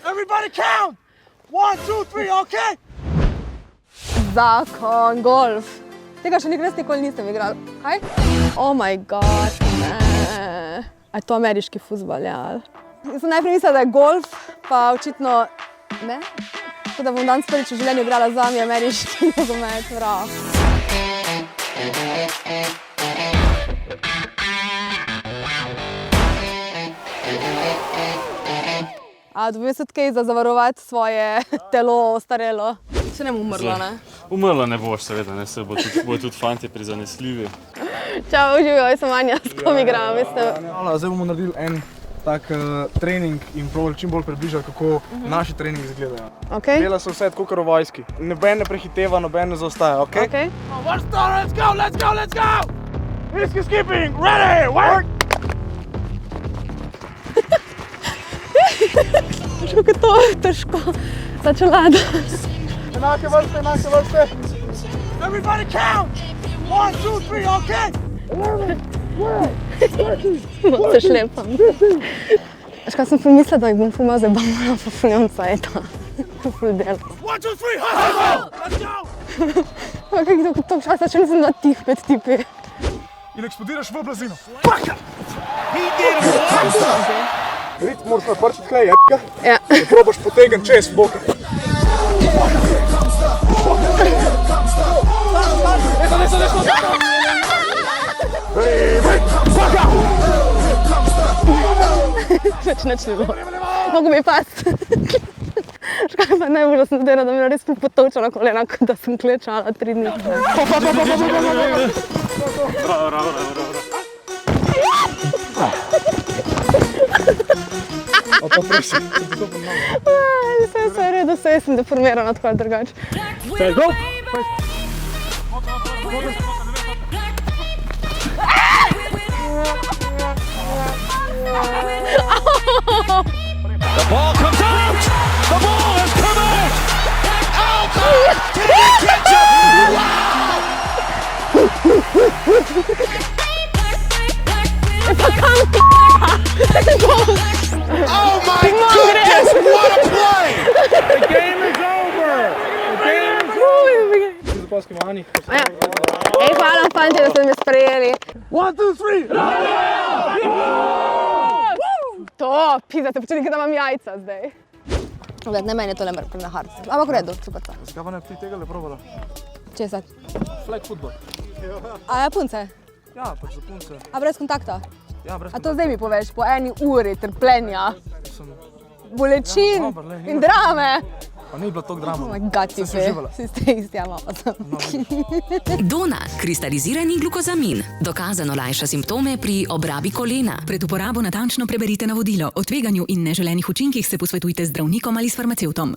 Everybody count! 1, 2, 3, okay? Zakon, golf. Tega še nikoli nisem igrala. Kaj? Oh my god, ne. A je to ameriški fuzbal, ja? Jaz sem najprej mislila, da je golf, pa očitno ne. Tako da bom danes prvič v življenju igrala z vami ameriški nogomet, prav. A dobim se tukaj za zavarovati svoje telo ostarelo. Še ne bom umrla, ne? Umrla ne boš, seveda, ne, se bodo tudi fantje prizanesljivi. Čau, živijo, jaz sem Anja, s kom igram, veste. Zdaj bomo naredili en tak trening in probali čim bolj približati, kako naši treningi izgledajo. Okay. Dela se vse tako, kot v vojski. Noben ne prehiteva, noben ne zaostaja, okej? Okay. One star, let's go, let's go, let's go! Whiskey skipping, ready, work! Kako je to težko za čelado. Enake vrste, enake vrste. Everybody count! 1, 2, 3, okay? Malo se šlepam. Veš kaj sem pomislila, da jih bom ful malo zabavila, pa ful nemam cajta. Ful dela. 1, 2, 3, ho, let's go! Kako to časa, če nisem na tih 5 tipi. In eksplodiraš v blazino. He did it! Rit, moraš naprčiti kaj, jebka. Ja. Da probaš potegniti čez boka. Nič ne bilo. Mogo mi je past. Škaj pa najbolj sem zdela, da mi je res potovčala kolena, kot da sem klečala 3 dni. Bravo. Vse je v redu, vse sem deformirana tako ali drugače. Stay, go! The ball comes out! The ball has come out! Oh, God! Did he catch it? Oh, my goodness! What a play! The game is over! The game is over! Zapaski mani. Ej, hvala fantje, da ste me sprejeli. 1, 2, 3! To, pizate, počutim, da imam jajca zdaj. Ne, meni je to ne na hard. Ampak v redu, super ta. Zakaj pa ne ti tega le probala? Česa? Flag football. A ja, punce? Ja, pač za punce. A brez kontakta? Ja, brez A to zdaj mi poveš, po 1 uri trpljenja, sem... bolečin Dobar, le, in drame. Pa ni bilo toliko drama. Oh my god, ti Sem se uživala. si ste isti, ja, mama sem. Dona, kristalizirani glukozamin. Dokazano lajša simptome pri obrabi kolena. Pred uporabo natančno preberite navodilo. O tveganju in neželenih učinkih se posvetujte z zdravnikom ali s farmacevtom.